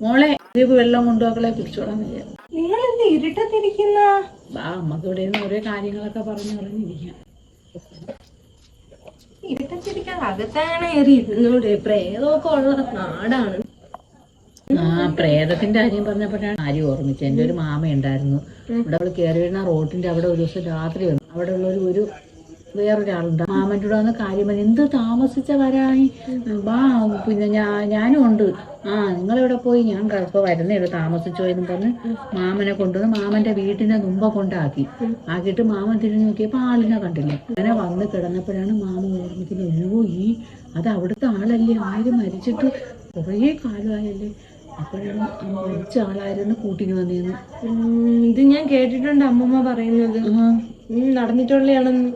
മോളെ വെള്ളം കൊണ്ടുപോക്കളെ കുടിച്ചോളാൻ വയ്യ. നിങ്ങൾ എന്ത് ഇരുട്ടത്തിരിക്കുന്ന? അമ്മക്ക് ഇവിടെ നിന്ന് ഓരോ കാര്യങ്ങളൊക്കെ പറഞ്ഞിരിക്കാം. ഇരുട്ടത്തിരിക്കാൻ അകത്താണ് കയറി ഇരുന്നൂടെ? പ്രേതമൊക്കെ ഉള്ള നാടാണ്. പ്രേതത്തിന്റെ കാര്യം പറഞ്ഞപ്പോഴാണ് ആരും ഓർമ്മിച്ചത്. എൻ്റെ ഒരു മാമ ഉണ്ടായിരുന്നു ഇവിടെ. അവള് കയറി വരുന്ന റോഡിന്റെ അവിടെ ഒരു ദിവസം രാത്രി വന്നു. അവിടെ ഉള്ളൊരു വേറൊരാളുണ്ട്. മാമൻ്റെ കൂടെ വന്ന് കാര്യം പറഞ്ഞു. എന്ത് താമസിച്ച വരായി വാ, പിന്നെ ഞാനും ഉണ്ട്. നിങ്ങളിവിടെ പോയി, ഞാൻ ഇപ്പോൾ വരുന്നേയുള്ളൂ, താമസിച്ചോ എന്നും പറഞ്ഞ് മാമനെ കൊണ്ടുവന്ന് മാമന്റെ വീട്ടിന്റെ മുമ്പ് കൊണ്ടാക്കി. ആക്കിയിട്ട് മാമൻ തിരിഞ്ഞു നോക്കിയപ്പോൾ ആളിനെ കണ്ടില്ല. അങ്ങനെ വന്ന് കിടന്നപ്പോഴാണ് മാമ ഓർമ്മിക്കുന്നത്, അയ്യോ അത് അവിടുത്തെ ആളല്ലേ, ആരും മരിച്ചിട്ട് കുറേ കാലമായല്ലേ. അപ്പോഴാണ് മരിച്ച ആളായിരുന്നു കൂട്ടിന് വന്നിരുന്നു. ഇത് ഞാൻ കേട്ടിട്ടുണ്ട് അമ്മമ്മ പറയുന്നത്. നടന്നിട്ടുള്ളയാണെന്ന്.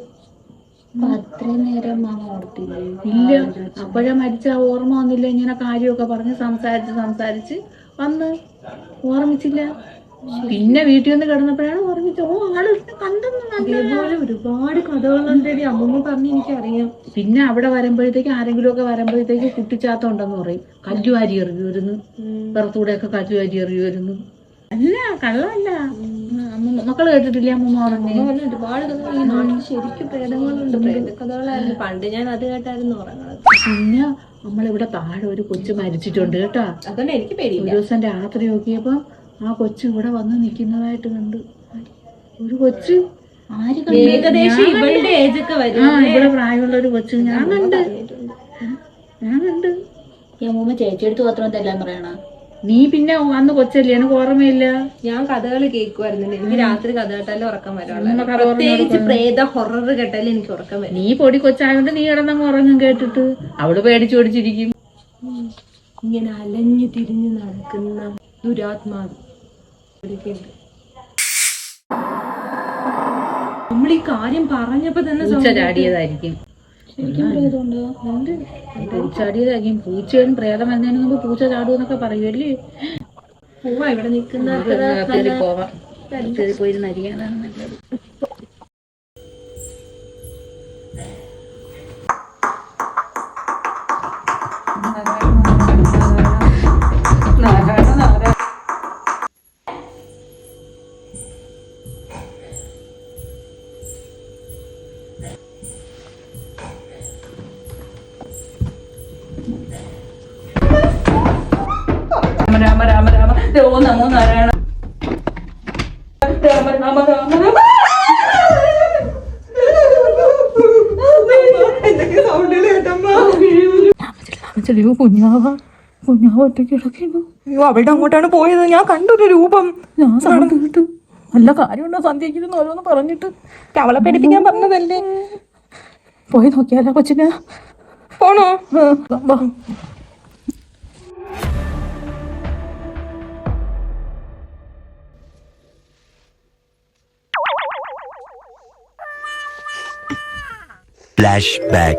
അത്രയും നേരം മാമ ഓർത്തില്ലേ? ഇല്ല, അപ്പോഴാ മരിച്ച ഓർമ്മ വന്നില്ല. ഇങ്ങനെ കാര്യമൊക്കെ പറഞ്ഞ് സംസാരിച്ച് വന്ന് ഓർമ്മിച്ചില്ല. പിന്നെ വീട്ടിൽ വന്ന് കിടന്നപ്പോഴാണ് ഓർമ്മിച്ചത്. ആള് കണ്ടെന്ന്. അതേപോലെ ഒരുപാട് കഥകളുണ്ട് അമ്മമ്മ പറഞ്ഞ് എനിക്കറിയാം. പിന്നെ അവിടെ വരുമ്പോഴത്തേക്ക് ആരെങ്കിലും ഒക്കെ വരുമ്പോഴത്തേക്ക് കുട്ടിച്ചാത്തം ഉണ്ടെന്ന് പറയും. കല്ലുവാരി എറിഞ്ഞു വരുന്നു, പുറത്തൂടെയൊക്കെ കല്ലുവാരി എറിഞ്ഞു വരുന്നു. അല്ല, കള്ളമല്ല. മക്കള് കേട്ടിട്ടില്ലേ അമ്മൂമ്മ പറഞ്ഞു? ഒരുപാട് കഥകൾ ഈ നാട്ടിൽ ശരിക്കും പ്രേതങ്ങളുണ്ട്. പ്രേതകഥകളായിരുന്നു പണ്ട്. ഞാൻ അത് കേട്ടായിരുന്നു പറയുന്നത്. പിന്നെ നമ്മളിവിടെ താഴെ ഒരു കൊച്ചു മരിച്ചിട്ടുണ്ട് കേട്ടാ. അതുകൊണ്ട് എനിക്ക് പേടി. ഒരു ദിവസം രാത്രി നോക്കിയപ്പോ ആ കൊച്ചു ഇവിടെ വന്ന് നിക്കുന്നതായിട്ട് കണ്ട്. ഒരു കൊച്ചു ഏകദേശം ഇവളുടെ ഏജൊക്കെ വരും. ഇവിടെ പ്രായമുള്ള ഒരു കൊച്ചു ഞാൻ കണ്ട്. ഈ അമ്മൂമ്മ ചേച്ചിയെടുത്ത് പത്രം എല്ലാം പറയണ. നീ പിന്നെ അന്ന് കൊച്ചല്ലേ, എനിക്ക് ഓർമ്മയില്ല. ഞാൻ കഥകൾ കേൾക്കുമായിരുന്നില്ല. എനിക്ക് രാത്രി കഥ കേട്ടാലും ഉറക്കം വരാനുള്ള, പ്രത്യേകിച്ച് പ്രേത ഹൊറർ കേട്ടാലും എനിക്ക് ഉറക്കം വരും. നീ പൊടി കൊച്ചായോണ്ട് നീ കിടന്നങ്ങ് ഉറങ്ങും കേട്ടിട്ട്. അവള് പേടിച്ചു ഓടിച്ചിരിക്കും. ഇങ്ങനെ അലഞ്ഞു തിരിഞ്ഞു നടക്കുന്ന ദുരാത്മാവ് നമ്മൾ ഈ കാര്യം പറഞ്ഞപ്പോ തന്നെ ചാടിയതായിരിക്കും. പൂച്ചയാടിയതായിരിക്കും. പൂച്ചയും പ്രേതം വരുന്നതിന് മുമ്പ് പൂച്ച ചാടുമെന്നൊക്കെ പറയുമല്ലേ. പോവാ ഇവിടെ നിൽക്കുന്ന പോവാം. പോയിരുന്ന് അരിയാനാണ് നല്ലത്. രാമ രാമ രാമ ഓ നമോ നാരായണ. രാമ രാമ രാമ രാമ. കുഞ്ഞാവ ഒറ്റയ്ക്ക് കിടക്കുന്നു. അവിടെ അങ്ങോട്ടാണ് പോയത്. ഞാൻ കണ്ടൊരു രൂപം. ഞാൻ സൗണ്ട് കേട്ടു. നല്ല കാര്യമുണ്ടോ സന്ധ്യയ്ക്കിരുന്ന് ഓരോന്ന് പറഞ്ഞിട്ട്. അവളെ പഠിപ്പിക്കാൻ പറഞ്ഞതല്ലേ. പോയി നോക്കിയാലോ കൊച്ചിനെ? പോണോ? Flashback.